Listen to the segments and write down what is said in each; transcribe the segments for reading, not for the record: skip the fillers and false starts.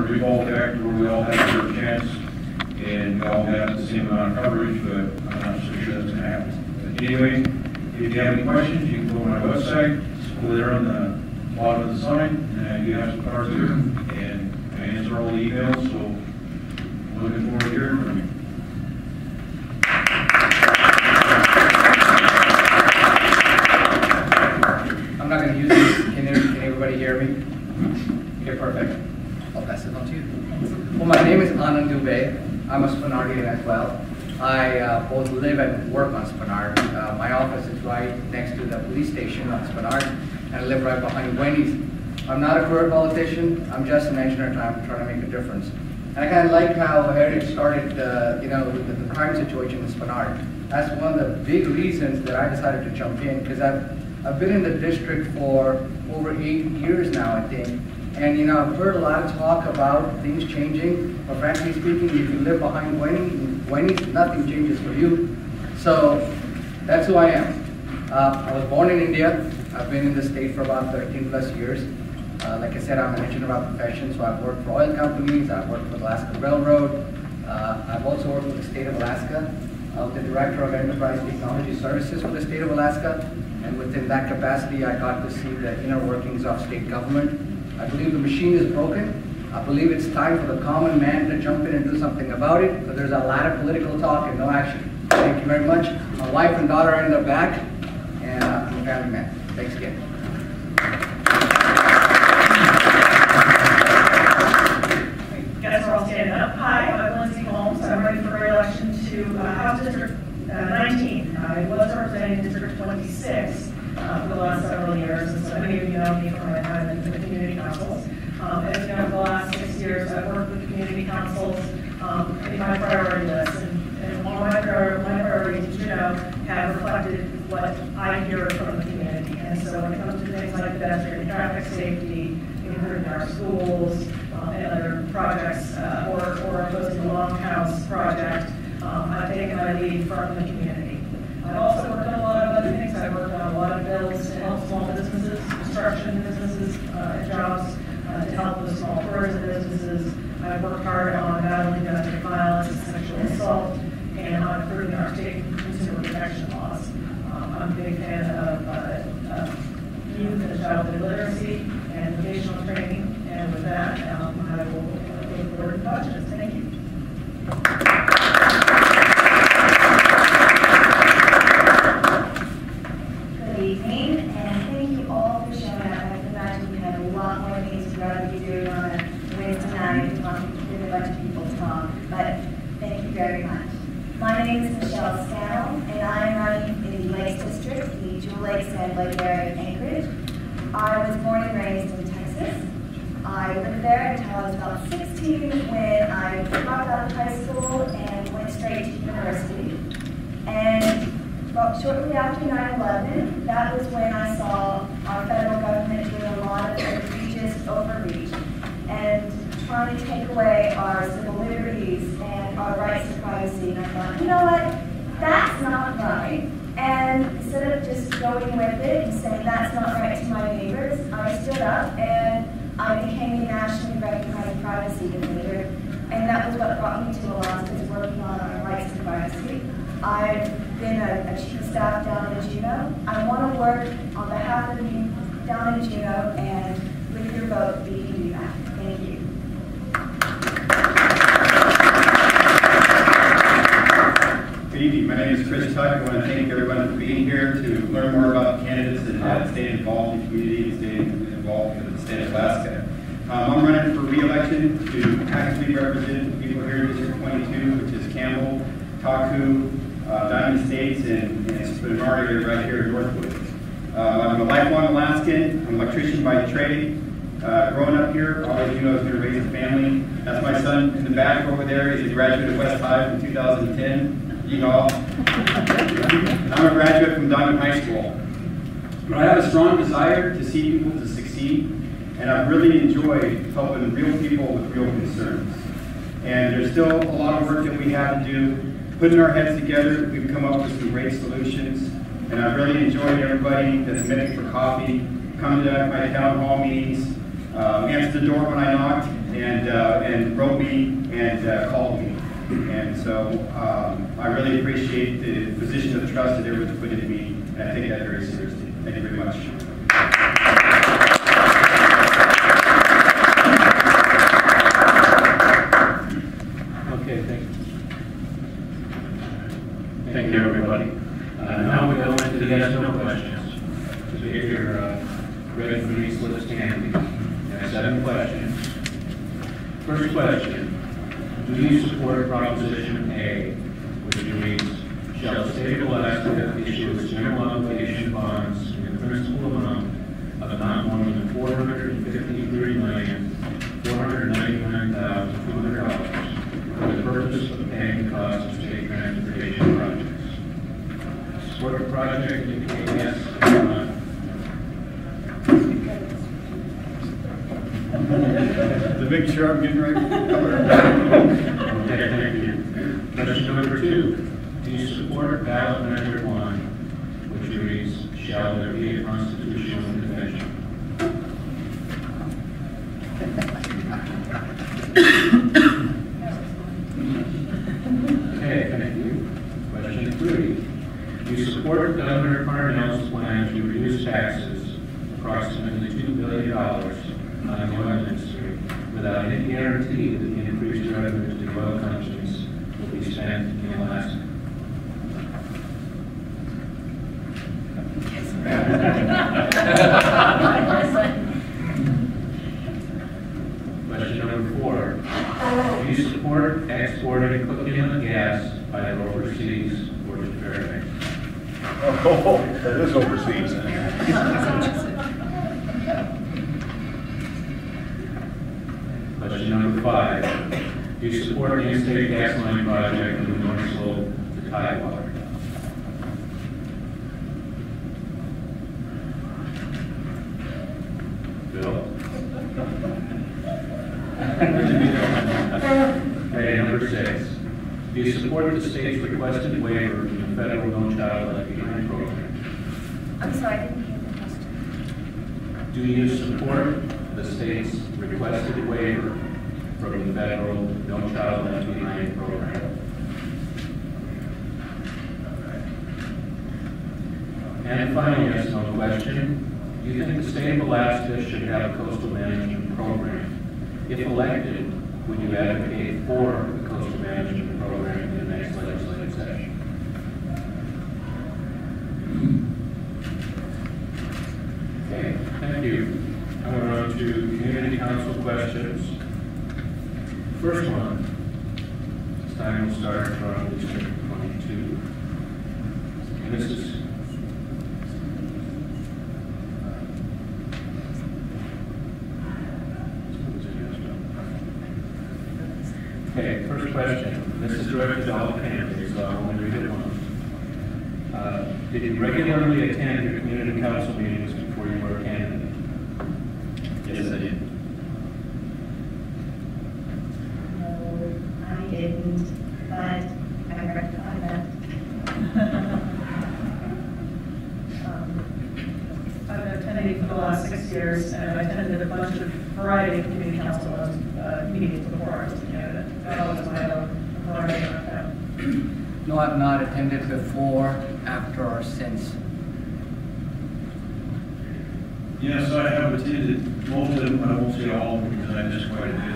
default act where we all have a fair chance and we all have the same amount of coverage, but I'm not so sure that's going to happen. But anyway, if you have any questions, you can go to my website. It's over there on the bottom of the sign, and you have some cards there, and I answer all the emails, so I'm looking forward to hearing from you. I'm not going to use this. Can everybody hear me? Okay, perfect. I'll pass it on to you. Well, my name is Anand Dubey. I'm a Spenardian as well. I both live and work on Spenard. My office is right next to the police station on Spenard, and I live right behind Wendy's. I'm not a career politician. I'm just an engineer trying to make a difference. And I kind of like how Heritage started, with the crime situation in Spenard. That's one of the big reasons that I decided to jump in, because I've been in the district for over 8 years now, I think. And I've heard a lot of talk about things changing, but frankly speaking, if you live behind Wendy's, nothing changes for you. So that's who I am. I was born in India. I've been in the state for about 13 plus years. Like I said, I'm an engineer by profession, so I've worked for oil companies, I've worked for the Alaska Railroad, I've also worked with the state of Alaska. I'm the Director of Enterprise Technology Services for the state of Alaska, and within that capacity, I got to see the inner workings of state government. I believe the machine is broken. I believe it's time for the common man to jump in and do something about it, because there's a lot of political talk and no action. Thank you very much. My wife and daughter are in the back, and I'm a family man. Thanks again. Guess we're all standing up. Hi, I'm Lindsay Holmes. I'm running for re-election to House District 19. I was representing District 26 for the last several years, and so many of you know me from my time in the community councils. As you know, for the last 6 years, I've worked with community councils in my priority list, and all my priorities, as you know, have reflected what I hear from the community. And so when it comes to things like pedestrian traffic safety, improving our schools, and other projects, or opposing the Longhouse project, I've taken my lead from the community. I've also worked on a lot of other things. I've worked on a lot of bills to help small businesses, construction businesses, and jobs, to help the small tourism businesses. I've worked hard on battling domestic violence and sexual assault, and on improving our state consumer protection laws. I'm a big fan of youth and childhood literacy and vocational training. And with that, I will look forward to questions. Thank you. Good evening, and thank you all for showing up. I can imagine you have a lot more things you'd rather be doing on a Wednesday night and with a bunch of people talk, but thank you very much. My name is Michelle Scannell, and I am running in the Lakes District, the Jewel Lakes and Lake area of Anchorage. I was born and raised in Texas. I lived there until I was about 16 when I dropped out of high school and went straight to university. And about shortly after 9/11, that was when I saw our federal government doing a lot of egregious overreach and trying to take away our civil liberties and our rights to privacy. And I thought, you know what, that's not right. And instead of just going with it and saying that's not right to my neighbors, I stood up and I became a nationally recognized privacy defender, and that was what brought me to Alaska, is working on our rights to privacy. I've been a chief of staff down in Juneau. I want to work on behalf of you down in Juneau, and with your vote, we can do that. Thank you. Good evening. My name is Chris Tuck. I want to thank everyone for being here to learn more about candidates and stay involved in the community and stay involved in the state of Alaska. I'm running for re-election to actively represent the people here in District 22, which is Campbell, Taku, Diamond Estates, and Spenard area right here in Northwood. I'm a lifelong Alaskan. I'm an electrician by trade. Growing up here, all of you know I was going to raise a family. That's my son in the back over there. He's a graduate of West High from 2010. Yeehaw. I'm a graduate from Diamond High School. But I have a strong desire to see people to succeed, and I've really enjoyed helping real people with real concerns. And there's still a lot of work that we have to do. Putting our heads together, we've come up with some great solutions, and I've really enjoyed everybody that's met me for coffee, come to my town hall meetings, answer the door when I knocked, and and wrote me and called me. And so I really appreciate the position of trust that everyone's put into me, and I take that very seriously. Thank you very much. Okay, thank you, everybody. Now we go into the yes/no questions. So if you're ready for these, let's stand. We have 7 questions. First question. Do you support Proposition A, which reads, shall the state of Alaska issue its general obligation bonds in the principal amount of not more than $453,499,200 for the purpose of paying the cost of state transportation projects? Support the project, indicate yes or no. To make sure I'm getting right with the color. Okay, thank you. Question number 2. Do you support ballot measure 1, which reads, shall there be a constitutional convention? Okay, thank you. Question 3. Do you support Governor Parnell's plan to reduce taxes, approximately $2 billion, on the oil industry, without any guarantee that the increased revenues to oil companies will be spent in Alaska? Question number 4. Do you support exporting cooked gas by overseas or to Fairbanks? Oh, that is overseas. Question number 5. Do you support the interstate gas line project from the North Slope to Tidewater? Bill? Okay, number 6. Do you support the state's requested waiver from the federal No Child Left Behind program? I'm sorry, I didn't hear the question. Do you support the state's requested waiver from the federal No Child Left Behind program? And final yes/no question. Do you think the state of Alaska should have a coastal management program? If elected, would you advocate for the coastal management program in the next legislative session? Okay, thank you. Now we're on to community council questions. First one. This time we'll start from District 22. And this is okay, first question. This is directed to all candidates, so I'll only read it once. Did you regularly attend your community council meetings before you were a candidate? Yes, I did. No, I didn't, but I rectify that. I've been attending for the last 6 years, and I've attended a bunch of variety of community council meetings before I was a candidate. That was my own variety of them. No, I've not attended before, after, or since. Yes, I have attended most of them, I won't say all of them because I missed quite a bit.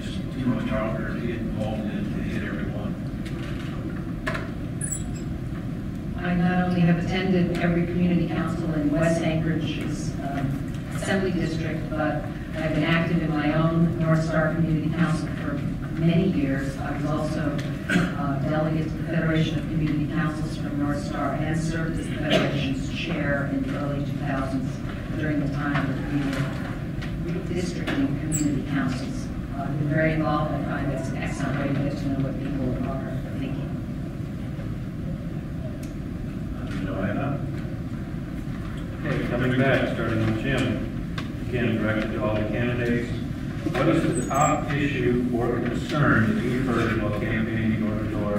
Just too much out there to get involved in to hit everyone. I not only have attended every community council in West Anchorage's assembly district, but I've been active in my own North Star Community Council for many years. I was also delegate to the Federation of Community Councils from North Star and served as the Federation's chair in the early 2000s during the time of the redistricting community councils. I've been very involved. I find it's an excellent way to get to know what people are thinking. No, I have not. Okay, coming back, starting with Jim. Again, directed to all the candidates. What is the top issue or concern that you've heard while campaigning door to door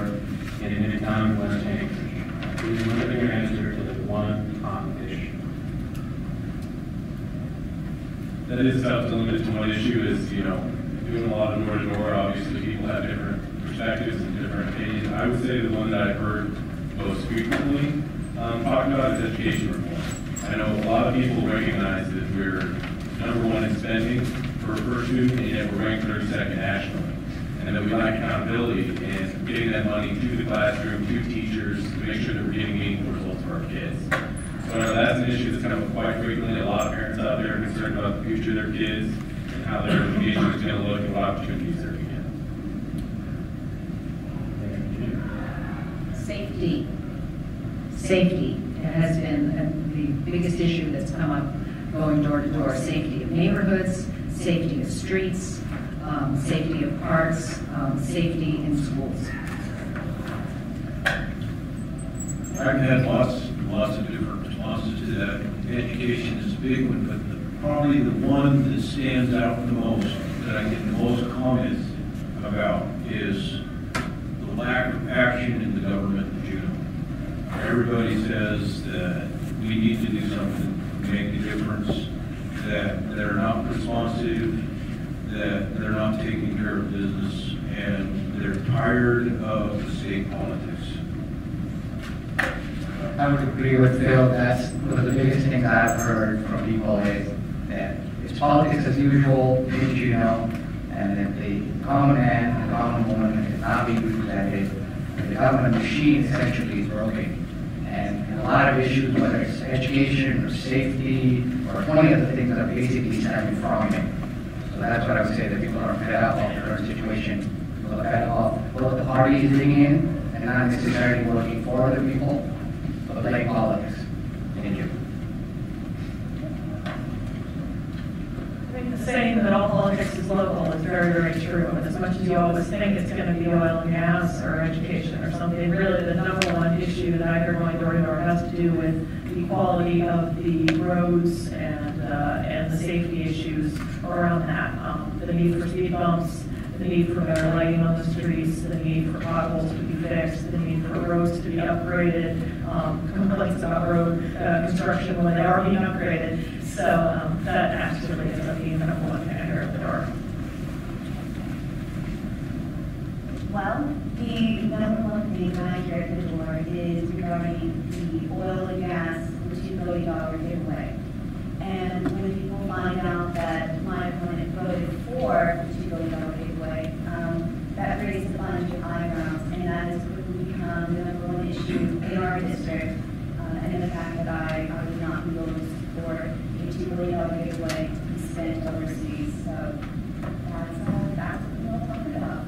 in Midtown and West Anchorage? Please limit your answer to the one top issue. That is tough to limit to one issue. Is doing a lot of door to have different perspectives and different opinions. I would say the one that I've heard most frequently talked about is education reform. I know a lot of people recognize that we're #1 in spending per student, and yet we're ranked 32nd nationally. And that we lack accountability in getting that money to the classroom, to teachers, to make sure that we're getting meaningful results for our kids. So that's an issue that's come up quite frequently. A lot of parents out there are concerned about the future of their kids and how their education is going to look and what opportunities they're going to get. Safety. Safety has been the biggest issue that's come up going door to door. Safety of neighborhoods, safety of streets, safety of parks, safety in schools. I've had lots of different responses to that. Education is a big one, but probably the one that stands out the most, that I get the most comments about, is the lack of action in the government in general. Everybody says that we need to do something to make a difference, that they're not responsive, that they're not taking care of business, and they're tired of the state politics. I would agree with Phil. That's one of the biggest things I've heard from people is that it's politics as usual, you know, and that the common man, the common woman is not being represented. The government machine essentially is broken. And a lot of issues, whether it's education or safety or 20 other things, are basically stemming from it. So that's what I would say, that people are fed up of the current situation. People are fed up of what the party is bringing in and not necessarily working for the people, but playing politics. Thank you. I think the saying that all politics is local is very, very true. And as much as you always think it's going to be oil and gas or education or something, really the #1 issue that I hear going door to door has to do with the quality of the roads and the safety issues around that. The need for speed bumps, the need for better lighting on the streets, the need for potholes to be fixed, the need for roads to be upgraded, complaints about road construction when they are being upgraded. So that absolutely ends up being the #1 thing I hear at the door. Well, the #1 thing that I hear at the door is regarding the oil and gas, the $2 billion giveaway. And when people find out that my opponent voted for the $2 billion giveaway, that raised a bunch of eyebrows, and that has quickly become the #1 issue in our district. And the fact that I would not be willing to support a $2 billion giveaway to be spent overseas. So that's what we'll talk about.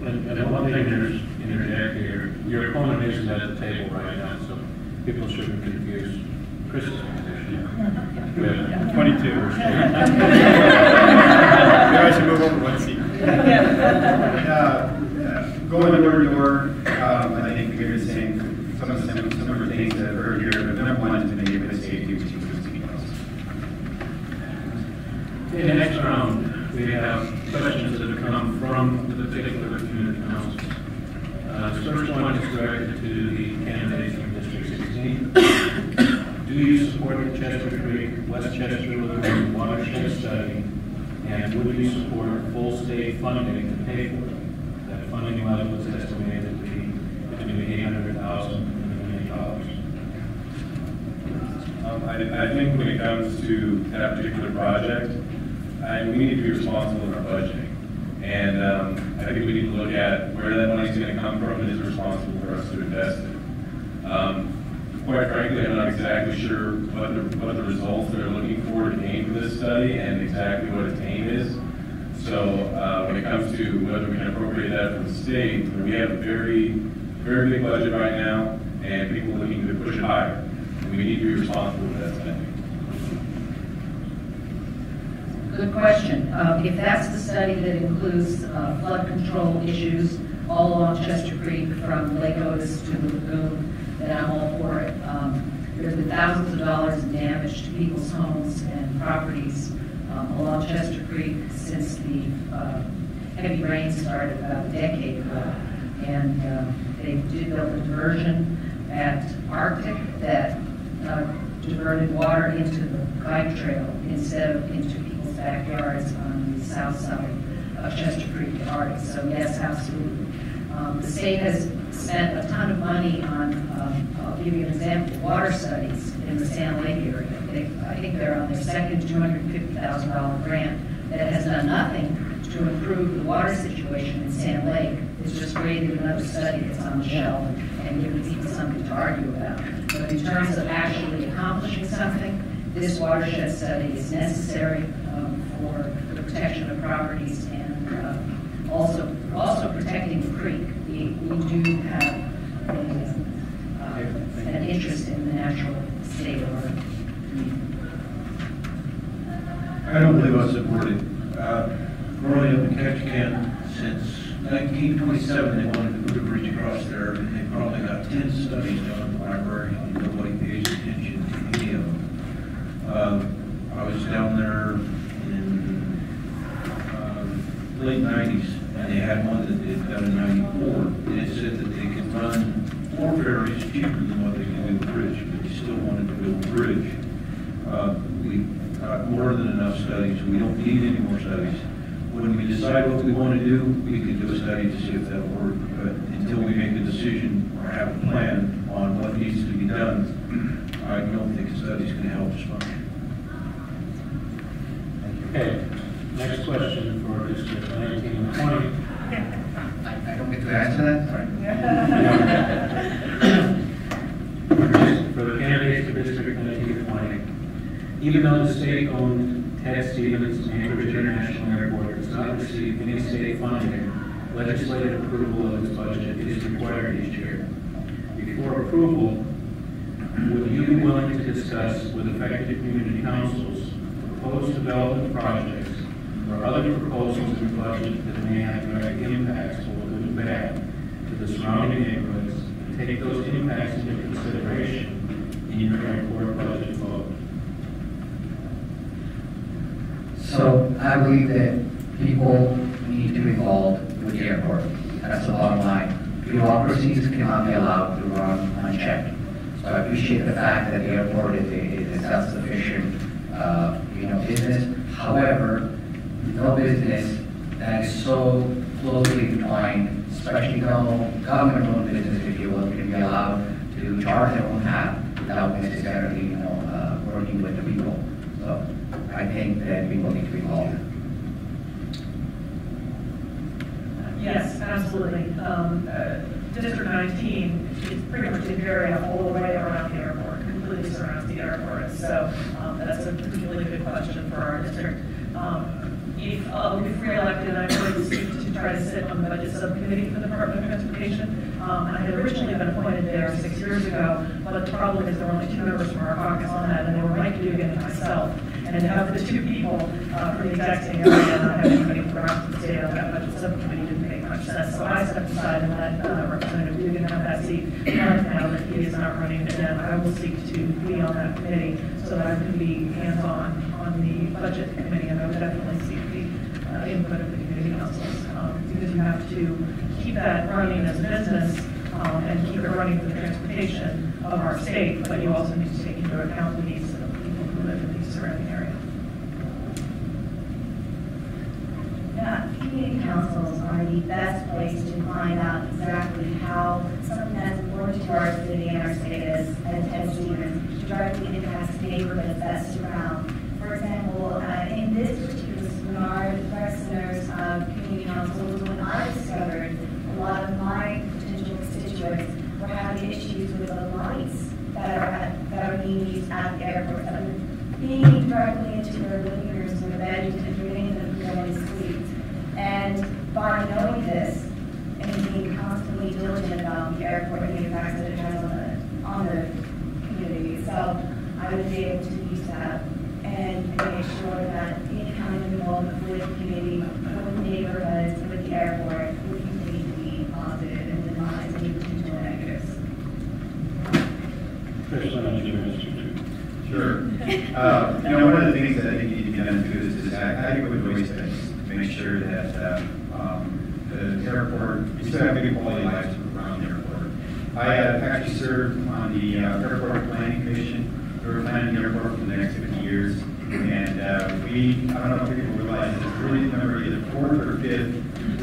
And one thing there's interject here, your opponent isn't at the table right now, so people shouldn't confuse Chris's position. Yeah, 22. Maybe I should move over one seat. Going door to door, I think we're saying some of the similar things that I've heard here, but #1 is to make it a safety with teachers. In the next round, we have questions that have come from the particular community councils. The first one is directed to the candidates from District 16. Do you support the Chester Creek, Westchester Lagoon watershed study, and would you support full state funding to pay for it? That funding level is estimated to be between $800,000 and $1 million. I think when it comes to that particular project, we need to be responsible in our budgeting. And I think we need to look at where that money is going to come from and is responsible for us to invest in. Quite frankly, I'm not exactly sure what the results they're looking for to gain from this study and exactly what its aim is. So when it comes to whether we can appropriate that from the state, we have a very, very big budget right now, and people are looking to push it higher. And we need to be responsible with that spending. Good question. If that's the study that includes flood control issues all along Chester Creek from Lake Otis to the lagoon, then I'm all for it. There's been thousands of dollars in damage to people's homes and properties along Chester Creek since the heavy rain started about a decade ago. And they did build a diversion at Arctic that diverted water into the bike trail instead of into people's backyards on the south side of Chester Creek at Arctic. So yes, absolutely. The state has spent a ton of money on, I'll give you an example, water studies in the Sand Lake area. I think they're on their second $250,000 grant that has done nothing to improve the water situation in Sand Lake. It's just created another study that's on the shelf and giving people something to argue about. But in terms of actually accomplishing something, this watershed study is necessary for the protection of properties and also protecting the creek. We do have an interest in the natural state of our community. I don't believe I supported growing up in Ketchikan since 1927. They wanted to put a bridge across there, and they probably got 10 studies done in the library, and nobody pays attention to any of them. I was down there in late 90s, and they had one that they'd done in 94, and it said that they could run 4 ferries cheaper than what they could do with a bridge, but they still wanted to build a bridge. We got more than enough studies. We don't need any more studies. When we decide what we want to do, we can do a study to see if that'll work, but until we make a decision or have a plan on what needs to be done, I don't think a study's going to help us much. Okay, next question for District 19 and 20. I don't get to answer that, sorry. For the candidates for District 19 and 20, even though the state-owned Ted Stevens Anchorage International Airport does not receive any state funding, legislative approval of its budget is required each year. Before approval, would you be willing to discuss with affected community councils proposed development projects or other proposals in the budget that may have direct impacts, both good and bad, to the surrounding neighborhoods, and take those impacts into consideration in your airport budget vote? So I believe that people need to be involved with the airport. That's the bottom line. Bureaucracies cannot be allowed to run unchecked. So I appreciate the fact that the airport is a self-sufficient, business. However, no business that is so closely entwined, especially government-owned business, if you will, can be allowed to charge their own path without necessarily, working with the people. So I think that people need to be involved. Yes, absolutely. District 19 is pretty much the area all the way around the airport, completely surrounds the airport. So that's a particularly good question for our district. If re-elected, I'm going to seek to try to sit on the budget subcommittee for the Department of Transportation. I had originally been appointed there 6 years ago, but the problem is there were only 2 members from our caucus on that, and they were Mike Dugan and myself. And to have the 2 people from the exact same area and not have anybody from the rest of the state on that budget subcommittee didn't make much sense. So I stepped aside and let Representative Dugan have that seat. Now that he is not running, and I will seek to be on that committee so that I can be hands-on on the budget committee, and I would definitely seek the input of the community councils because you have to keep that running as a business and keep it running for the transportation of our state, but you also need to take into account the needs of people who live in these surrounding areas. Community councils are the best place to find out exactly how something that's important to our city and our state as Ted Stevens directly impacts neighborhoods that surround. For example, in this particular seminar, the first centers of community councils, when I discovered a lot of my potential constituents were having issues with the lights that are being used at the airport, that are being directly into their living rooms or bedrooms and preventing them from going to sleep. And by knowing this and being constantly diligent about the airport and the impacts that it has on the community itself, I would be able to use that and make sure that any kind of involvement with the community, with the neighborhoods, with the airport, would continue to be positive and minimize any potential negatives. Sure. One of the things that I think need to be done too is adequate waste bins to make sure that the airport, we still have good quality lives around the airport. I actually served on the Airport Planning Commission. We were planning the airport for the next 50 years. And I don't know if people realize it's really number either fourth or fifth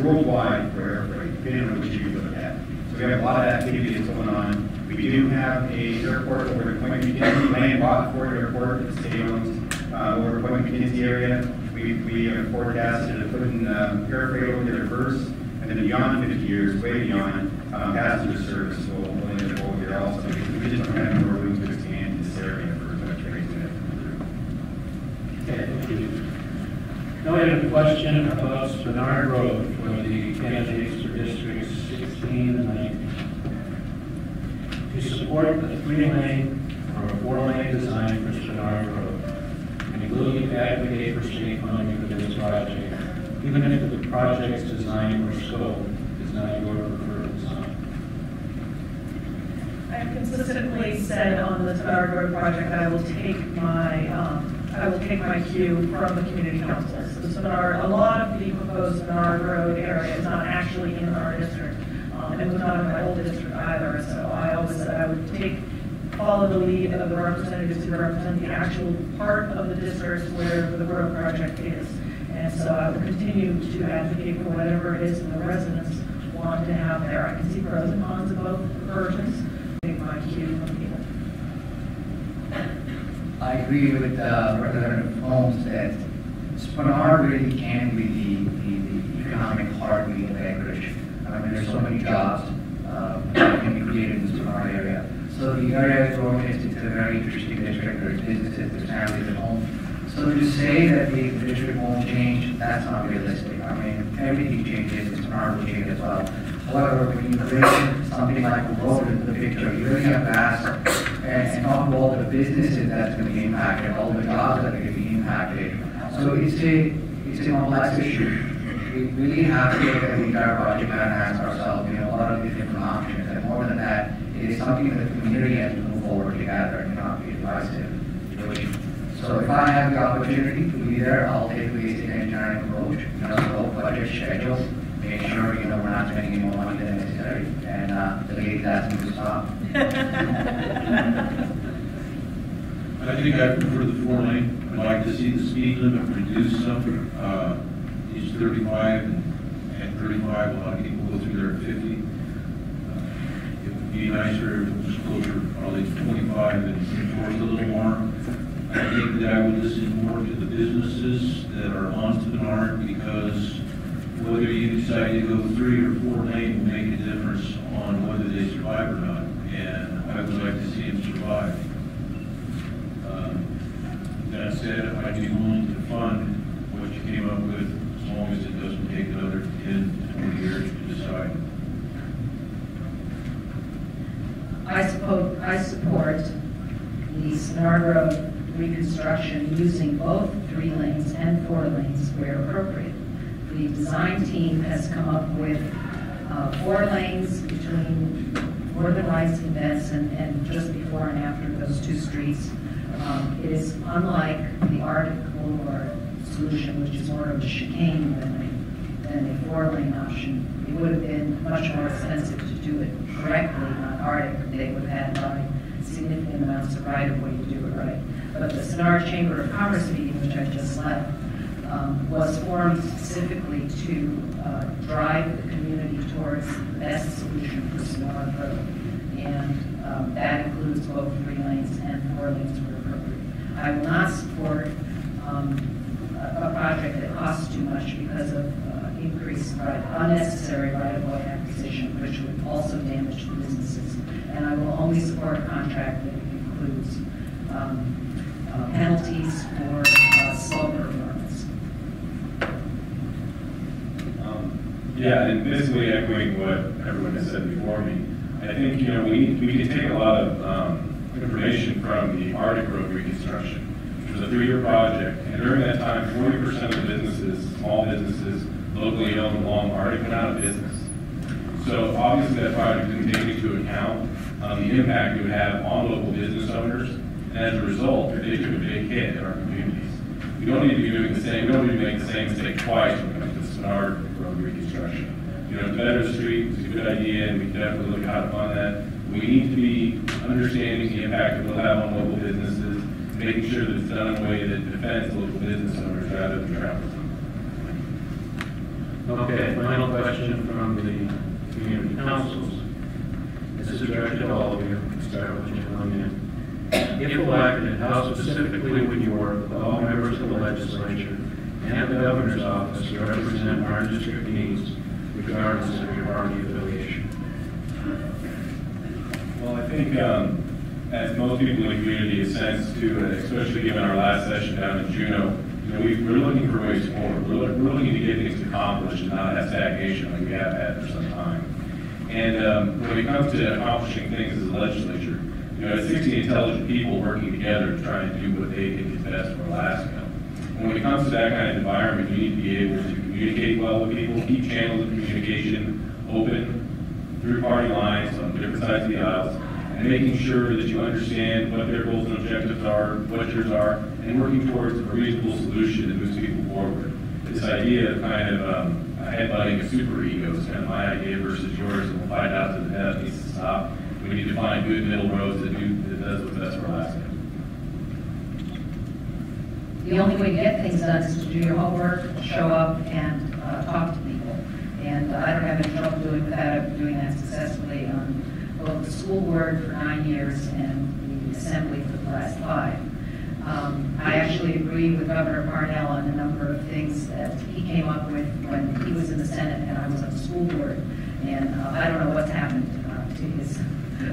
worldwide for air freight, depending on which you look at. So we have a lot of activity that's going on. We do have a airport over at Point McKinsey, land bought for airport that the state owns over at Point McKinsey area. We have forecasted of putting air freight over there first, and then beyond 50 years, way beyond, passenger service will end up over there also, because we just don't have more room to expand in this area for as much freight to Okay, thank you. Now we have a question about Spenard Road for the candidates for districts 16 and 19. To support a 3-lane or a 4-lane design for Spenard Road, and will you advocate for state funding for this project, even if the project's design or scope is not your preferred design? I've consistently said on the Spenard Road project, I will take my cue from the community councils. So Spenard, a lot of the proposed Spenard Road area is not actually in our district. It was not in my old district either. So I always said I would follow the lead of the representatives who represent the actual part of the districts where the road project is. And so I will continue to advocate for whatever it is that the residents want to have there. I can see pros and cons of both versions. Take my cue from people. I agree with Representative Holmes that Spenard really can be the economic heartbeat of Anchorage. I mean, there's so many jobs that can be created in the Spenard area. So the area is growing. It's a very interesting district. There's businesses, there's families at home. So to say that the district won't change, that's not realistic. I mean, everything changes, Spenard will change as well. However, when you bring something like a road into the picture, you really have to ask and talk about all the businesses that's going to be impacted, all the jobs that are going to be impacted. So it's a complex issue. We really have to look at the entire project and ask ourselves, what are the different options? And more than that, it is something that the community has to move forward together and not be divisive. So if I have the opportunity to be there, I'll take the basic engineering approach, scope, budget, schedule, make sure, we're not spending any more money than necessary, and the lady asking to stop. I think I prefer the 4-lane. I'd like to see the speed limit reduced some. It's 35 and 35. A lot of people go through there at 50. It would be nicer if it was closer, probably to 25 and enforce a little more. I think that I would listen more to the businesses that are on Spenard, because whether you decide to go 3 or 4 lane will make a difference on whether they survive or not. And I would like to see them survive. That said, I'd be willing to fund what you came up with, as long as it doesn't take another 10 to 20 years to decide. I support the Spenard Road reconstruction using both 3 lanes and 4 lanes where appropriate. The design team has come up with 4 lanes between Northern Lights and Benson, and just before and after those 2 streets. It is unlike the Arctic Boulevard solution, which is more of a chicane than a 4-lane option. It would have been much more expensive to do it correctly on Arctic. They would have had to buy significant amounts of right-of-way to do it right. But the Spenard Chamber of Commerce meeting, which I just left, was formed specifically to drive the community towards the best solution for Spenard Road. And that includes both 3 lanes and 4 lanes where appropriate. I will not support a project that costs too much because of increased unnecessary right-of-way acquisition, which would also damage the businesses. And I will only support a contract that includes penalties for slow performance. Yeah, and basically echoing what everyone has said before me, I think, we can take a lot of information from the Arctic Road reconstruction, which was a 3-year project, and during that time, 40% of the businesses, small businesses, locally owned along Arctic went out of business. So obviously that project didn't take into account the impact it would have on local business owners, and as a result, they took a big hit in our communities. We don't need to be doing the same, we don't need to make the same mistake twice when it comes to Spenard Road reconstruction. To better the street is a good idea, and we can definitely look at how to fund that. We need to be understanding the impact it will have on local businesses, and making sure that it's done in a way that defends local business owners rather than travelers. Okay, final question from the community councils. This is directed to all of you. Start with you, Lynn. If elected, how specifically would you work with all members of the legislature and the governor's office to represent our district needs, regardless of your party affiliation? Well, I think, as most people in the community have sensed to, especially given our last session down in Juneau, we're looking for ways forward. We're looking to get things accomplished and not have stagnation like we have had for some time. And when it comes to accomplishing things as a legislature, it's 60 intelligent people working together to try and do what they think is best for Alaska. And when it comes to that kind of environment, you need to be able to communicate well with people, keep channels of communication open through party lines on different sides of the aisles, and making sure that you understand what their goals and objectives are, what yours are, and working towards a reasonable solution that moves people forward. This idea of kind of headbutting a super ego is kind of my idea versus yours, and we'll find out to the death needs to stop. We need to find good middle roads that does what's best for Alaska. The only way to get things done is to do your homework, show up, and talk to people. And I don't have any trouble doing that. I've been doing that successfully on both the school board for 9 years and the assembly for the last 5. I actually agree with Governor Parnell on a number of things that he came up with when he was in the Senate and I was on the school board. And I don't know what's happened to his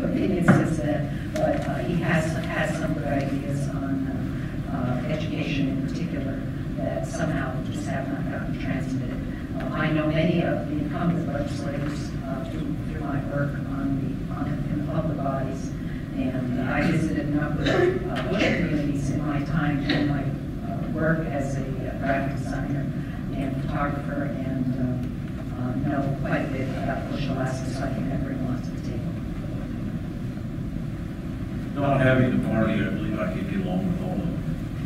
opinions since then, but he has had some good ideas on education in particular that somehow just have not gotten transmitted. I know many of the incumbent legislators through my work in the public bodies, and I visited a number of bush communities in my time doing my work as a graphic designer and photographer, and know quite a bit about Bush, Alaska, so I think I bring a lot to the table. Not having the party, I believe I could get along with all of them.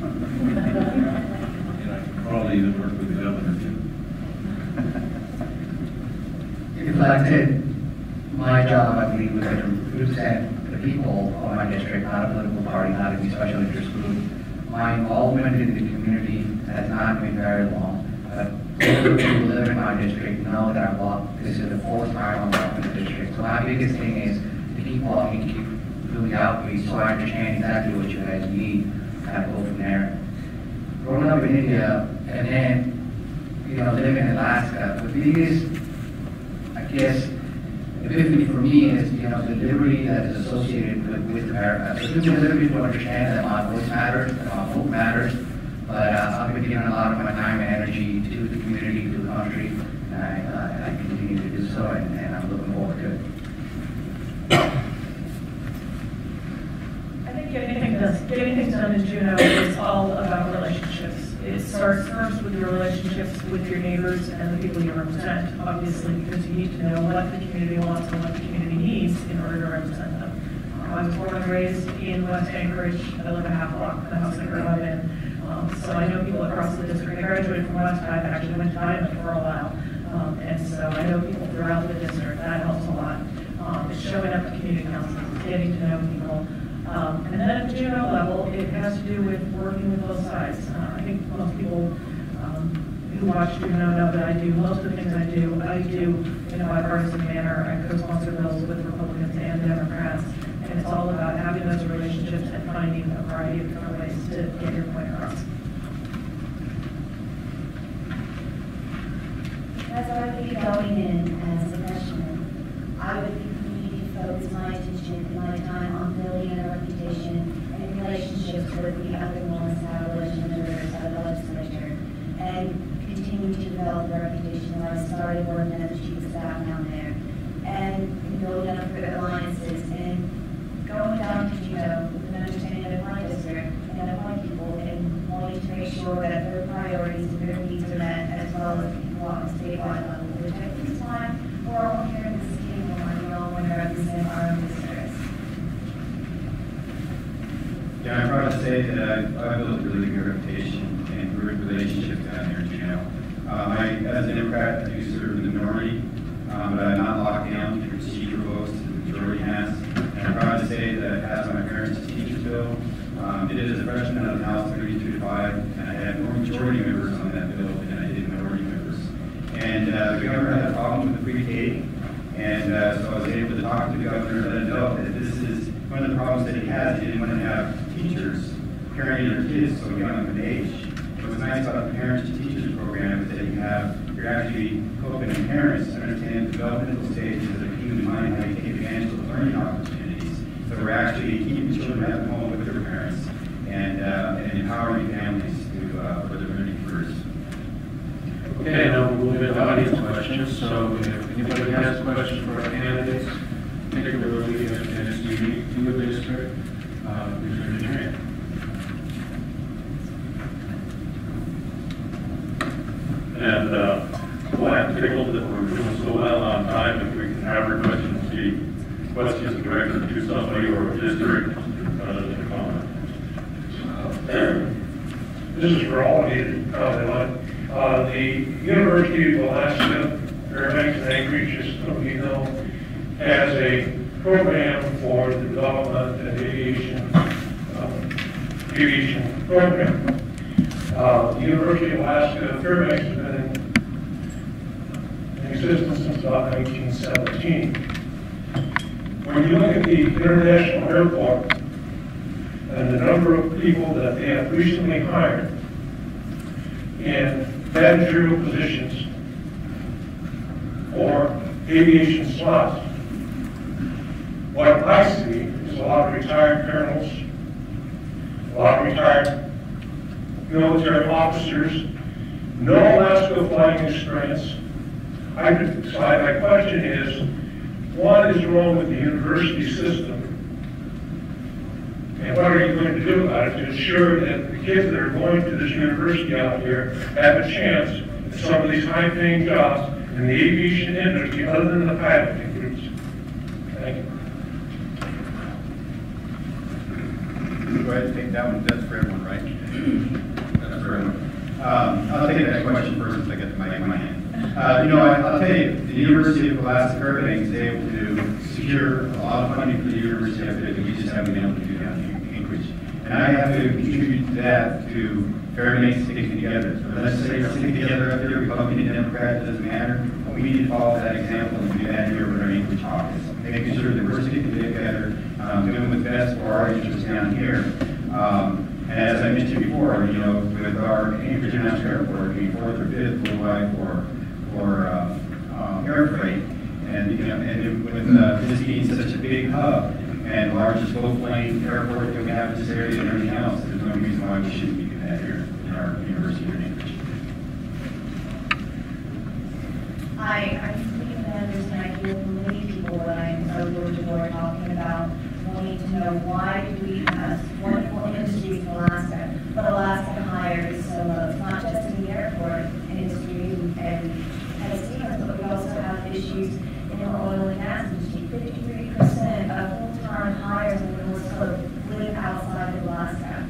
And I could probably even work with the governor too. If elected, my job, I believe, was to represent the people of my district, not a political party, not any special interest group. My involvement in the community has not been very long. People who live in my district know that I've walked. This is the 4th time I'm walking the district. So my biggest thing is the people I can keep doing outreach so I understand exactly what you guys need, kind of go from there. Growing up in India and then, living in Alaska, the biggest, I guess, epiphany for me is, the liberty that is associated with America. So it gives me the liberty to understand that my voice matters, that my vote matters, but I've been giving a lot of my time and energy to the community, to the country, and I continue to do so, and I'm looking forward to it. I think getting things done in Juneau is all about relationships. It starts first with your relationships with your neighbors and the people you represent, obviously, because you need to know what the community wants and what the community needs in order to represent them. I was born and raised in West Anchorage. I live a half block from the house I grew up in. So I know people across the district. I graduated from West. I actually went to Diamond for a while. And so I know people throughout the district. That helps a lot. It's showing up at community councils, getting to know people. And then at the Juneau level, it has to do with working with both sides. I think most people who watch Juneau know that I do most of the things I do in a bipartisan manner. I co-sponsor bills with Republicans and Democrats. And it's all about having those relationships and finding a variety of different ways to get your point across. As I would be going in as a freshman, I would need to focus my attention and my time on building a reputation and relationships with the other well-established members of the legislature, and continue to develop the reputation that I started working as a chief of staff down there, and building up alliances, and going down to Juneau with an understanding of my district and of my people, and wanting to make sure that their priorities and their needs are met, as well as people on the statewide level, which at this time, we're all here in this table, and we all want to represent our own districts. Yeah, I'm proud to say that I built a really good reputation and good relationships down here in Juneau. As a Democrat, I do serve in the minority, but I'm not locked down to procedural votes to the majority has. And I'm proud to say that I passed my parents' teacher's bill Did it as a freshman on the House 32 to 5, and I had more majority members on that bill than I did minority members. And the governor had a problem with the pre-K, and so I was able to talk to the governor and let him know that this is one of the problems that he has. He didn't want to have teachers parenting their kids so young of an age. What's nice about the Parents to Teachers program is that you're actually helping parents understand the developmental stages of the human mind, how you take advantage of learning opportunities. So we're actually keeping children at home with their parents and empowering families to for their learning careers. Okay, now we'll move into audience questions. So if anybody has questions for our candidates, particularly as unique to the district, please raise your hand. And I'm tickled that we're doing so well on time. If we can have our questions be questions directed to somebody or a district rather than a comment. This is for all of you to comment on. The University of Alaska, Fairbanks and Anchorage, as some of you know, has a program for the development of aviation program. The University of Alaska, Fairbanks has been in existence since about 1917. When you look at the international airport and the number of people that they have recently hired in managerial positions for aviation slots, what I see is a lot of retired colonels, a lot of retired military officers, no Alaska flying experience. So my question is, what is wrong with the university system? And what are you going to do about it to ensure that the kids that are going to this university out here have a chance at some of these high-paying jobs in the aviation industry other than the piloting groups? Thank you. Go ahead and take that one. That's for everyone, right? That's for everyone. I'll take that question first since I get the mic in my hand. I'll tell you, the University of Alaska Fairbanks is able to secure a lot of funding for the university up there that we just haven't been able to do down in Anchorage. And I have to contribute to that to Fairbanks sticking together. So let's say we're sticking together up there, Republican and Democrat, it doesn't matter. We need to follow that example and do that here with our Anchorage office. Making sure that we're sticking together, doing what's best for our interests down here. And as I mentioned before, with our Anchorage International Airport being 4th or 5th worldwide for air freight, and with this being such a big hub and largest low-plane airport that we have in this area and everything else, there's no reason why we shouldn't be doing that here in our university here in Anchorage. I completely understand. I hear from many people when I'm over to Laura talking about wanting to know why do we have wonderful industries in Alaska, but Alaska hire is so low. It's not just in the airport industry and steamers, but we also have issues in the oil and gas industry. 53% of full-time hires in the North Slope live outside of Alaska.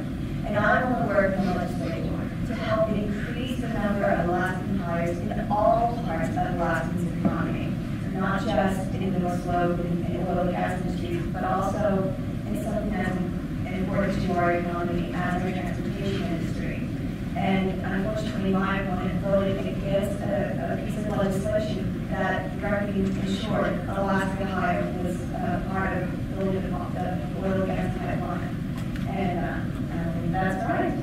And I want to work in the legislature to help increase the number of Alaskan hires in all parts of Alaska's economy, not just in the North Slope and oil and gas industry, but also in something as important to our economy as the transportation industry. And unfortunately, my opponent voted against a piece of legislation that directly ensured Alaska Hire was part of building the oil and gas pipeline. And that's right.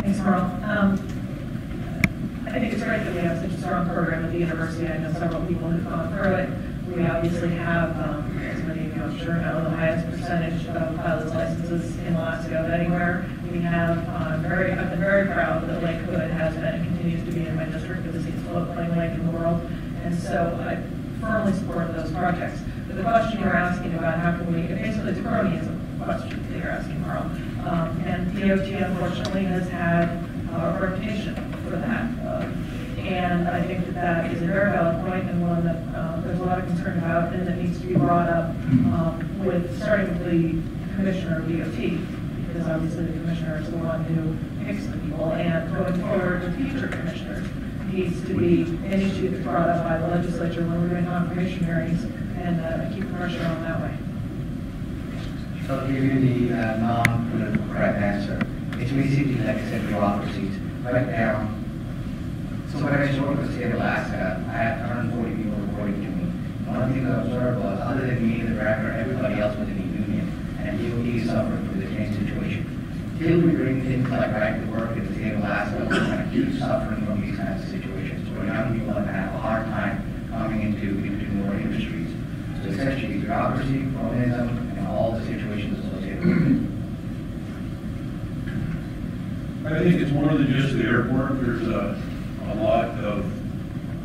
Thanks, Merle. I think it's great that we have such a strong program at the university. I know several people who've gone through it. We obviously have, as many of you I'm sure know, the highest percentage of pilot's licenses in Alaska of anywhere. We have, I've been very proud that Lake Hood has been and continues to be in my district because it's the lowest playing lake in the world. And so I firmly support those projects. But the question you're asking about how can we, basically it's a cronyism question that you're asking, Carl. And DOT unfortunately has had a reputation for that. And I think that that is a very valid point and one that there's a lot of concern about and that needs to be brought up starting with the commissioner of DOT, because obviously the commissioner is the one who picks the people, and going forward to future commissioners needs to be an issue that's brought up by the legislature when we're doing confirmation hearings and keep the pressure on that way. So I'll give you the non-political correct answer. It's basically, like I said, bureaucracies. Right now, so when I used to work with the state of Alaska, I had 140 people reporting to me. One thing I observed was, other than me, the director, everybody else was in the union, and DOT is suffering from the same situation. Till we bring things like right to work in the state of Alaska, we're going to keep suffering from these kinds of situations. So young people are going to have a hard time coming into more industries. So essentially, bureaucracy, cronyism, and all the situations associated with it. I think it's more than just the airport. There's a lot of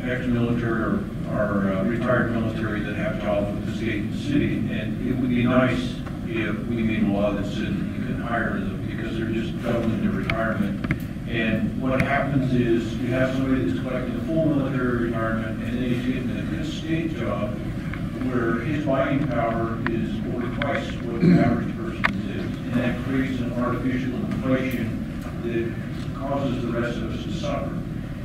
ex-military or retired military that have jobs with the state and city, and it would be nice if we made a law that said you can hire them because they're just doubling their retirement. And what happens is you have somebody that's collecting a full military retirement, and then he's getting a good state job where his buying power is over twice what the average person's is, and that creates an artificial inflation that causes the rest of us to suffer.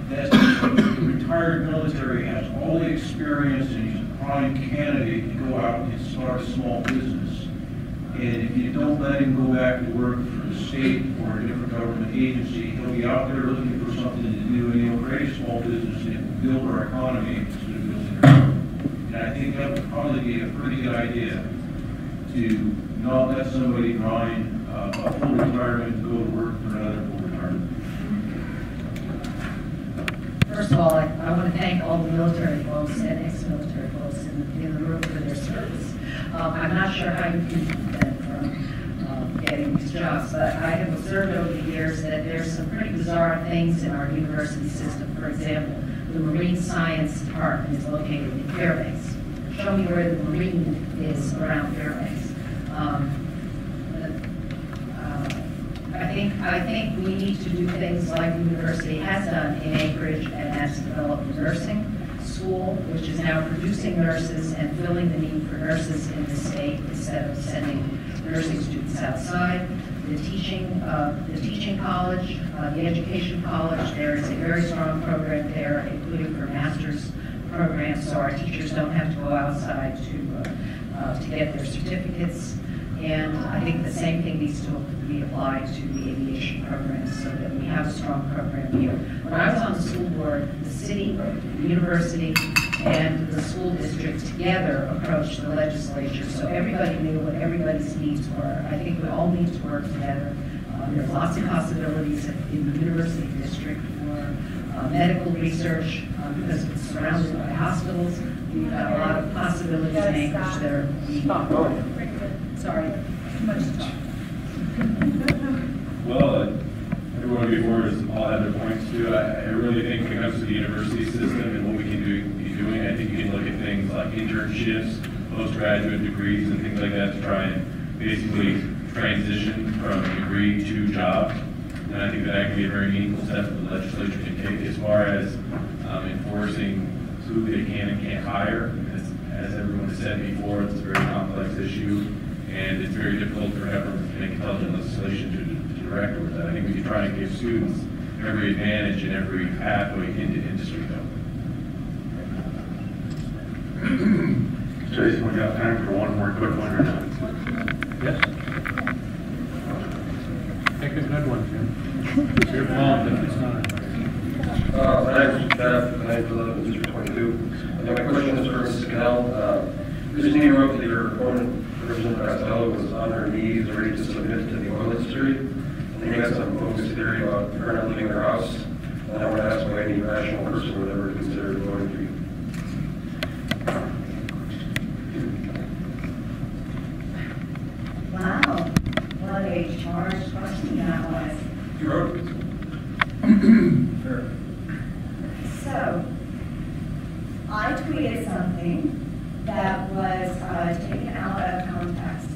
That's the retired military has all the experience and he's a prime candidate to go out and start a small business. And if you don't let him go back to work for the state or a different government agency, he'll be out there looking for something to do, and he'll create a small business and it will build our economy instead of building our own. And I think that would probably be a pretty good idea to not let somebody grind a full retirement and go to work for another full retirement. First of all, I want to thank all the military folks and ex-military folks in the room for their service. I'm not sure how you can keep them from getting these jobs, but I have observed over the years that there's some pretty bizarre things in our university system. For example, the Marine Science Department is located in Fairbanks. Show me where the Marine is around Fairbanks. I think we need to do things like the university has done in Anchorage and has developed a nursing school, which is now producing nurses and filling the need for nurses in the state instead of sending nursing students outside. The teaching college, the education college, there is a very strong program there, including for master's programs, so our teachers don't have to go outside to get their certificates. And I think the same thing needs to be applied to the aviation programs so that we have a strong program here. When I was on the school board, the city, the university, and the school district together approached the legislature, so everybody knew what everybody's needs were. I think we all need to work together. There's lots of possibilities in the university district for medical research because it's surrounded by hospitals. We've got a lot of possibilities in Anchorage that are Sorry, too much to talk. Well, everyone before us all had their points too. I really think when it comes to the university system and what we can be doing, I think you can look at things like internships, postgraduate degrees, and things like that to try and basically transition from degree to job. And I think that can be a very meaningful step that the legislature can take as far as enforcing who they can and can't hire. As everyone has said before, it's a very complex issue. And it's very difficult for ever to make intelligent legislation to direct towards that. I think we can try and give students every advantage and every pathway into industry, though. Jason, we got time for one more quick one or not? Yes. Pick a good one, Jim. It's your fault if it's not. My name is Jeff, and I live in District 22. And my question is for Mrs. Cannell. Christine wrote that your opponent, Representative Costello, was on her knees ready to submit to the oil industry. And you had some bogus theory about her not leaving her house. And I want to ask why any rational person would ever consider voting for you. Wow, what a charged question that was. You wrote it. Sure. So, I tweeted something that was taken out of context.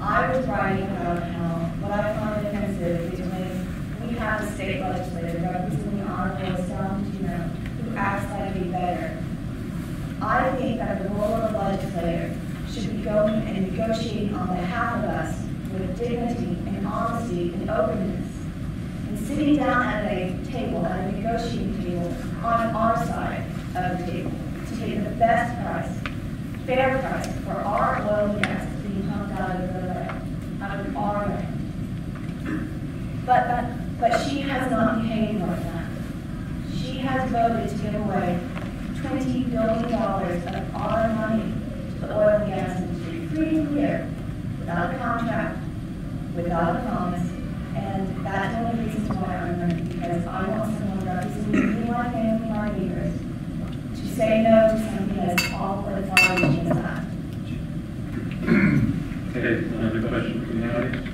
I was writing about how what I found offensive is when we have a state legislator representing the Honorable Sam Gino who acts like a beggar. I think that the role of a legislator should be going and negotiating on behalf of us with dignity and honesty and openness, and sitting down at a table, at a negotiating table, on our side of the table, to get the best price, fair price for our oil and gas being pumped out of the river. voted to give away $20 billion of our money to the oil and gas industry, free and clear, without a contract, without a promise, and that's one of the reasons why I'm running, because I want someone representing me, my family, my neighbors, to say no to something that is awful and far-reaching as that. Okay, another question from the audience?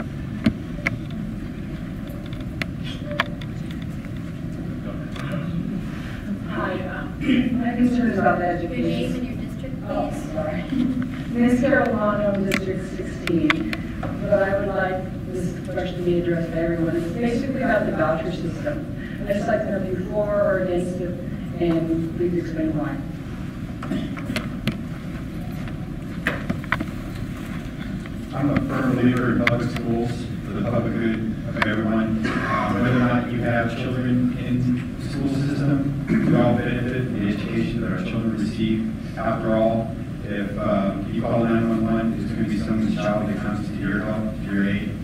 Hi, my concern is about the education. Your name and your district, Oh, please. sorry. Ms. Carolano, District 16. But I would like this question to be addressed by everyone. It's basically about the voucher system. I'd just like to know if you're for or against it, and please explain why. I'm a firm believer in public schools for the public good of everyone. Whether or not you have children in the school system, we all benefit from the education that our children receive. After all, if you call 911, it's going to be someone's child that comes to your help, to your aid.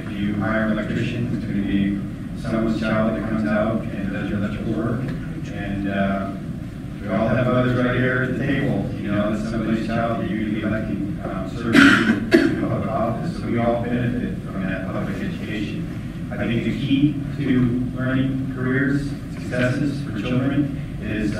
If you hire an electrician, it's going to be someone's child that comes out and does your electrical work. And we all have others right here at the table. You know, that's somebody's child that you're going to be electing, serving in public office. So we all benefit from that public education. I think the key to learning careers, successes for children is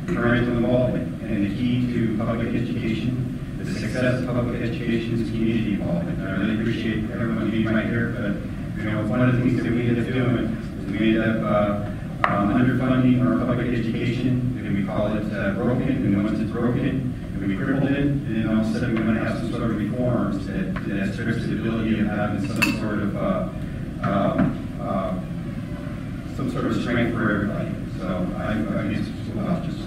parental involvement. And the key to public education, the success of public education is community involvement. And I really appreciate everyone being right here, but you know, one of the things that we ended up doing is we ended up underfunding our public education, and we call it broken, and once it's broken, we crippled it, and then all of a sudden we want to have some sort of reforms that strips the ability of having some sort of strength for everybody. So I'm against school vouchers.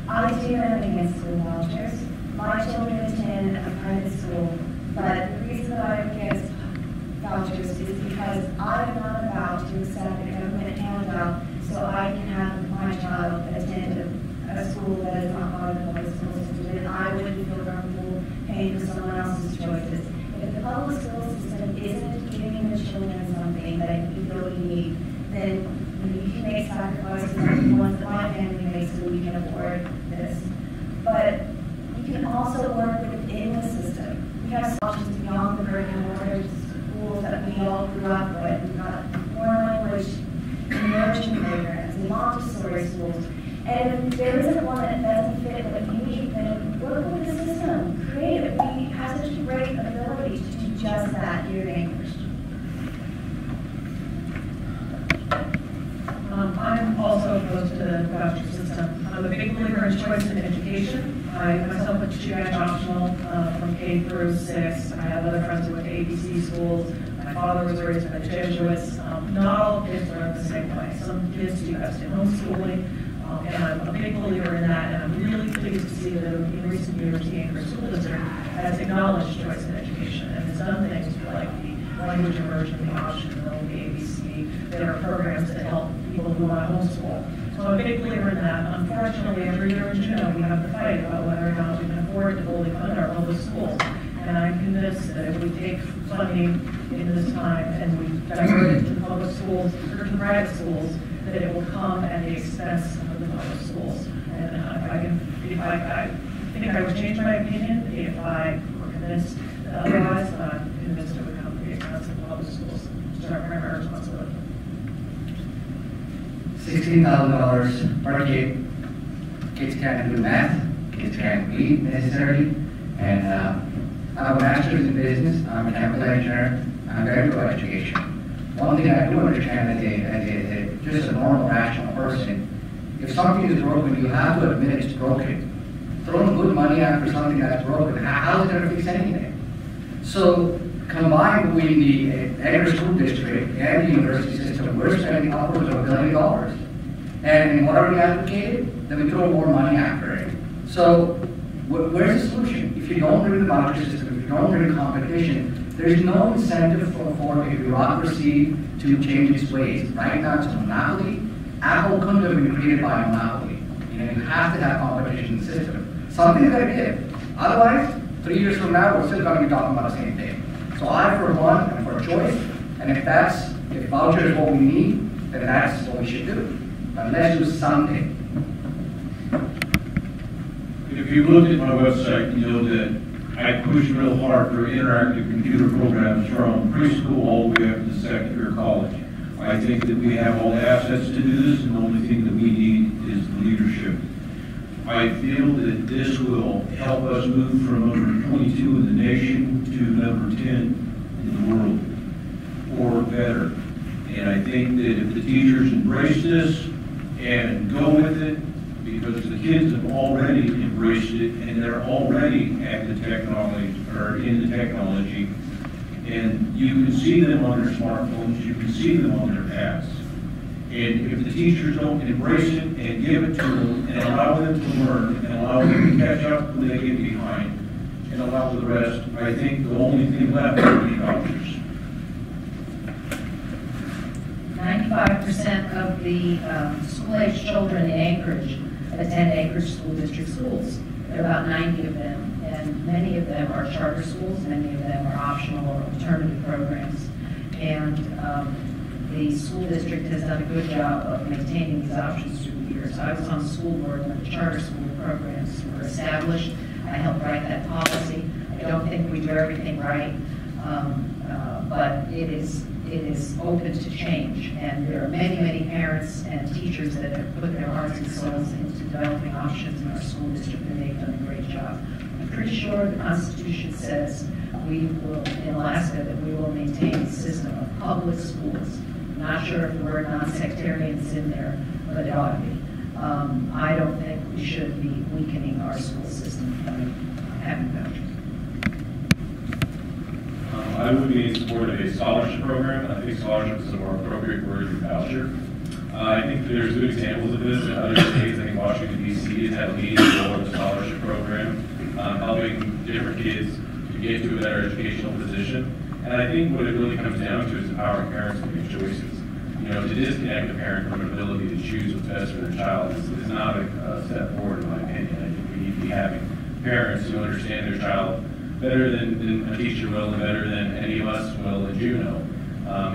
I do am against school vouchers. My children attend a private school, but the reason that I'm against vouchers is because I'm not about to accept a government handout so I can have my child attend a school that is not part of the public school system, and I wouldn't feel comfortable paying for someone else's choices. If the public school system isn't giving the children something that you feel you need, then you can make sacrifices like the ones that my family makes so we can afford this. But you can also work within the system. We have options beyond the brick and mortar schools that we all grew up with. We've got more language, immersion programs, and Montessori schools. And if there isn't one that doesn't fit what you need, then work with the system. Create it. We have such a great ability to do just that here in Anchorage. I'm also opposed to the voucher system. I'm a big believer in choice in education. I myself went to two-batch optional from K through 6. I have other friends who went to ABC schools. My father was raised by the Jesuits. Not all kids learn the same way. Some kids do best in homeschooling, and I'm a big believer in that. And I'm really pleased to see that in recent years, the Anchorage School District has acknowledged choice in education and has done things like the language immersion, the optional, the ABC. There are programs that help people who want to homeschool. So I'm a big believer in that. Unfortunately, every year in June, we have to fight about whether or not we can afford to fully fund our public schools. And I'm convinced that if we take funding in this time and we divert it to the public schools or to the private schools, that it will come at the expense of the public schools. And I think I would change my opinion if I were convinced otherwise. I'm convinced it would come at the expense of the public schools. It's our primary responsibility. $16,000 per kid. Kids can't do math. Kids can't read necessarily. And I have a master's in business. I'm a chemical engineer. I'm very good at education. One thing I do understand as just a normal, rational person, if something is broken, you have to admit it's broken. Throwing good money after something that's broken, how is it going to fix anything? So, combined with the Anchorage School District and the university system, we're spending upwards of $1 billion. And what are we advocating? That we throw more money after it. So, where's the solution? If you don't bring the voucher system, if you don't bring competition, there's no incentive for a bureaucracy to change its ways. Right now, it's a monopoly. Apple couldn't have been created by a monopoly. You have to have competition in the system. Something's got to give. Otherwise, 3 years from now, we're still going to be talking about the same thing. So I, for one, am for choice. And if that's If voucher is what we need, then that's what we should do. But let's do something. If you look at my website, you know that I push real hard for interactive computer programs from preschool all the way up to second year college. I think that we have all the assets to do this, and the only thing that we need is the leadership. I feel that this will help us move from number 22 in the nation to number 10 in the world, or better. And I think that if the teachers embrace this and go with it, because the kids have already embraced it and they're already at the technology, or in the technology, and you can see them on their smartphones, you can see them on their pads. And if the teachers don't embrace it and give it to them and allow them to learn and allow them to catch up when they get behind and allow the rest, I think the only thing left will be vouchers. 95% of the school-age children in Anchorage attend Anchorage School District schools. There are about 90 of them, and many of them are charter schools, many of them are optional or alternative programs. And the school district has done a good job of maintaining these options through the years. I was on the school board when the charter school programs were established. I helped write that policy. I don't think we do everything right, but it is open to change. And there are many, many parents and teachers that have put their hearts and souls into developing options in our school district, and they've done a great job. I'm pretty sure the Constitution says we will, in Alaska, that we will maintain a system of public schools. Not sure if the word non-sectarian is in there, but it ought to be. I don't think we should be weakening our school system by having vouchers. I would be in support of a scholarship program. I think scholarship is a more appropriate word than voucher. I think there's good examples of this in other states. I think Washington, D.C. has had a leading role in the scholarship program, helping different kids to get to a better educational position. And I think what it really comes down to is empowering parents to make choices. You know, to disconnect a parent from an ability to choose what's best for their child is not a step forward, in my opinion. I think we need to be having parents who understand their child better than a teacher will, and better than any of us will in Juneau,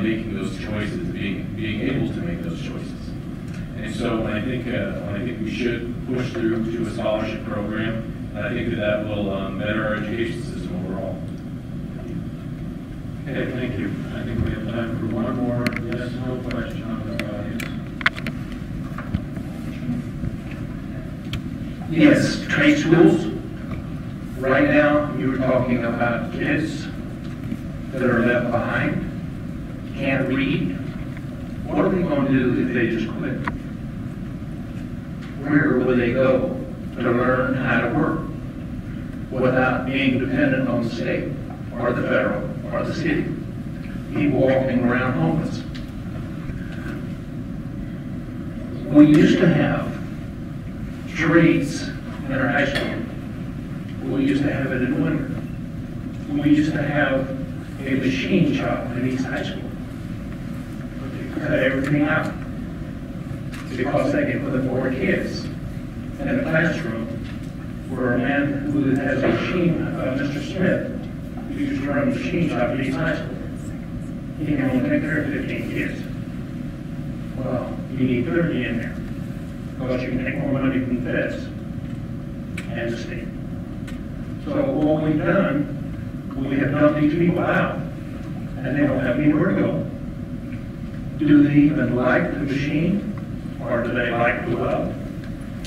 making those choices, being able to make those choices. And so when I think we should push through to a scholarship program, and I think that will better our education system overall. Okay, thank you. I think we have time for one more yes, no question on the audience. Yes, trade schools. Right now, you were talking about kids that are left behind, can't read. What are they going to do if they just quit? Where will they go to learn how to work without being dependent on the state or the federal or the city? People walking around homeless. We used to have trades in our high school. We used to have it in winter. We used to have a machine shop in East High School. They cut everything out because they could put 4 kids in a classroom where a man who has a machine, Mr. Smith, who used to run a machine shop at East High School. He can only take care of 15 kids. Well, you need 30 in there because you can take more money from the feds and the state. So what we've done, we have dumped these people out, and they don't have anywhere to go. Do they even like the machine? Or do they like the well?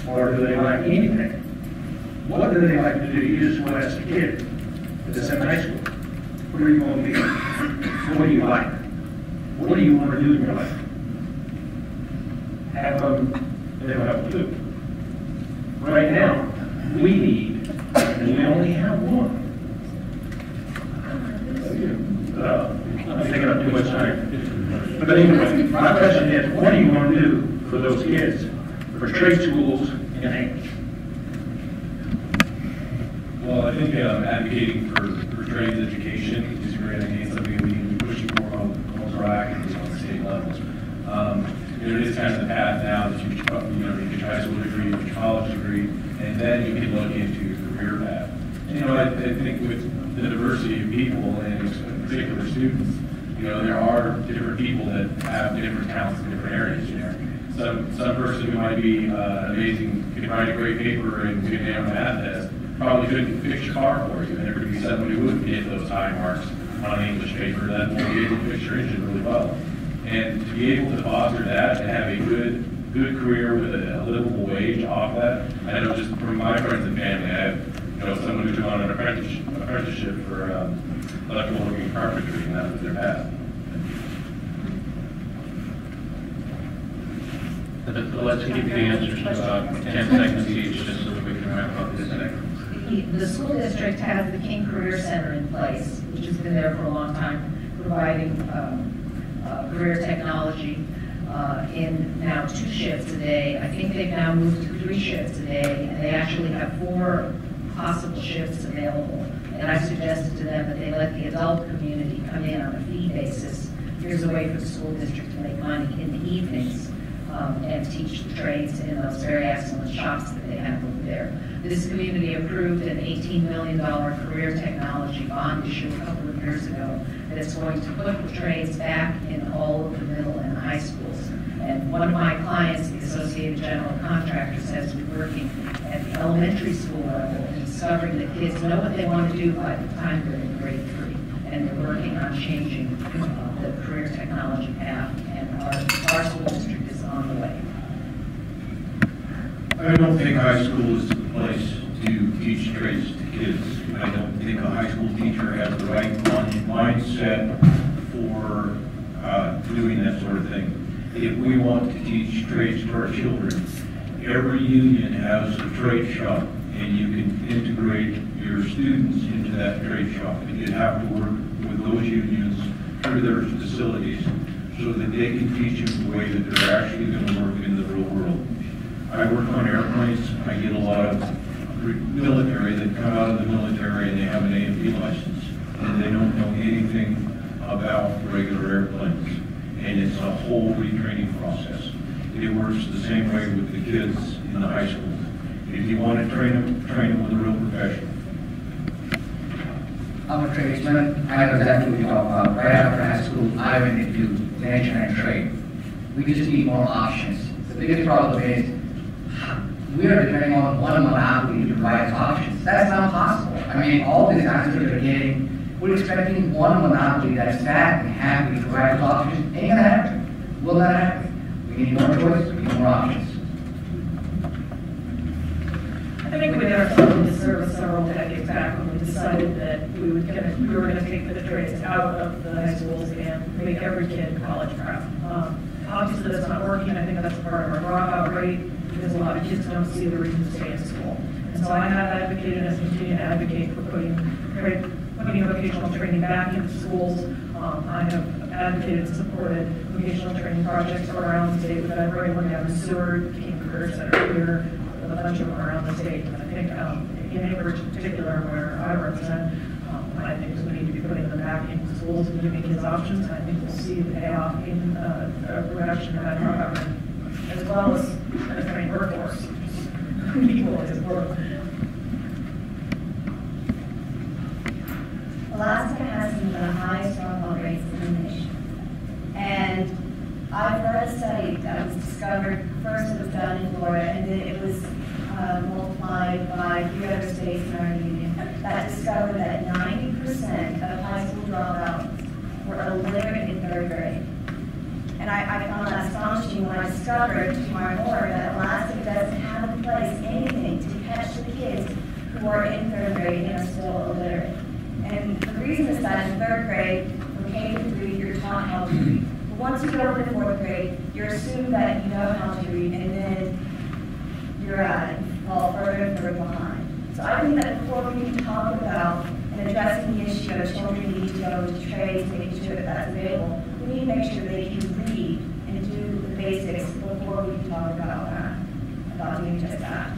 Or do they like anything? What do they like to do? You just want to ask a kid that's in high school, where are you going to be? What do you like? What do you want to do in your life? Have them, they don't have a clue. Right now, we need, and we only have one. I'm taking up too much time. But anyway, my question is, what do you want to do for those kids, for trade schools in Anchorage? Well, I think advocating for trades education is great. I think it's something that we need to be pushing for on proactively on the state level. It is kind of the path now that you get your high school degree, your college degree, and then you can look into your career path. I think with the diversity of people and in particular students, You know, there are different people that have different talents in different areas, you know. Some person who might be amazing, can write a great paper and get down a math test, probably couldn't fix your car for you. And there could be someone who would get those high marks on an English paper that will be able to fix your engine really well. And to be able to foster that and have a good career with a livable wage off that, I know just from my friends and family, I have someone who took on an apprenticeship for electrical working and carpentry, and that was their path. Let's give you the answers in about 10 seconds each, just so that we can wrap up this segment. The school district has the King Career Center in place, which has been there for a long time, providing career technology in now 2 shifts a day. I think they've now moved to 3 shifts a day, and they actually have 4 possible shifts available. And I suggested to them that they let the adult community come in on a fee basis. Here's a way for the school district to make money in the evenings and teach the trades in those very excellent shops that they have over there. This community approved an $18 million career technology bond issue a couple of years ago that is going to put the trades back in all of the middle and high schools. And one of my clients, the Associated General Contractors, has been working at the elementary school level and discovering that kids know what they want to do by the time they're in grade 3. And they're working on changing the career technology path, and our school district is on the way. I don't think high school is the place to teach trades to kids. I don't think a high school teacher has the right mindset for doing that sort of thing. If we want to teach trades to our children, every union has a trade shop, and you can integrate your students into that trade shop. And you have to work with those unions through their facilities so that they can teach them the way that they're actually going to work in the real world. I work on airplanes. I get a lot of military that come out of the military and they have an A&P license, and they don't know anything about regular airplanes. And it's a whole retraining process. It works the same way with the kids in the high school. If you want to train them with a real professional. I'm a tradesman. I know exactly what you're talking about. Right after high school, I went into engineering trade. We just need more options. The biggest problem is we are depending on one monopoly to provide us options. That's not possible. I mean, all these answers that are getting, we're expecting one monopoly that's fat and happy to provide us options. Ain't gonna happen. Will not happen. We need more choice. We need more options. I think we did ourselves a disservice several decades back when we decided that we were going to take the trades out of the high schools and make every kid college prep. Obviously, that's not working. I think that's part of our dropout rate because a lot of kids don't see the reason to stay in school. And so I have advocated and continue to advocate for putting vocational training back into schools. I have advocated and supported vocational training projects around the state with every one down in Seward, King Career Center here, a bunch of them around the state. I think in Anchorage in particular, where I represent, I think we need to be putting them back into schools and giving kids options. And I think we'll see the payoff in a reduction in that dropout rate, as well as a trained workforce. People is important. Alaska has some of the highest dropout rates in the nation. And I've read a study that was discovered, first it was done in Florida, and then it was multiplied by 3 other states in our union, that discovered that 90% of high school dropouts were illiterate in 3rd grade. And I found that astonishing when I discovered, to my horror, that Alaska doesn't have in place anything to catch the kids who are in 3rd grade and are still illiterate. And the reason is that in 3rd grade, from K to 3, you're taught how to read. But once you go into 4th grade, you're assumed that you know how to read, and then you fall further and further behind. So I think that before we can talk about and addressing the issue of children needing to go into trades, making sure that that's available, we need to make sure they can read and do the basics before we can talk about doing just that.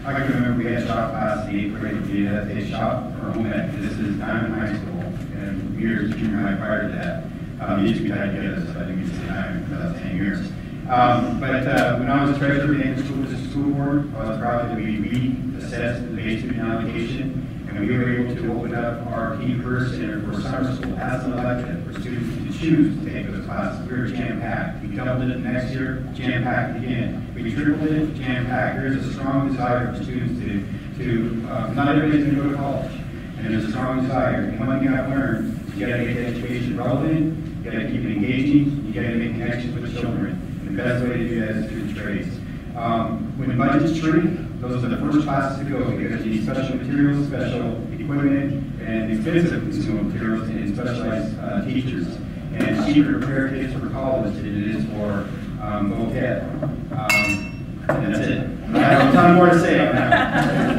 I can remember we had shop class in 8th grade. We had a shop for home ec. This is time in high school and years junior high prior to that. It used to be tied together, so I didn't mean to say time because that was 10 years. But when I was treasurer of the school board, I was proud that we reassessed the base student allocation, and And we were able to open up our Teen Career Center for summer school as an elective for students to choose to take those classes. We were jam-packed. We doubled it next year, jam-packed again. We tripled it, jam-packed. There's a strong desire for students not everybody's going to go to college. And there's a strong desire. And one thing I've learned is you got to make the education relevant, you got to keep it engaging, you got to make connections with the children. And the best way to do that is through the trades. When budgets shrink, those are the first classes to go because you need special materials, special equipment, and expensive consumable materials and specialized teachers. And cheaper to prepare kids for college than it is for voc ed. And that's it. I have a ton more to say on that.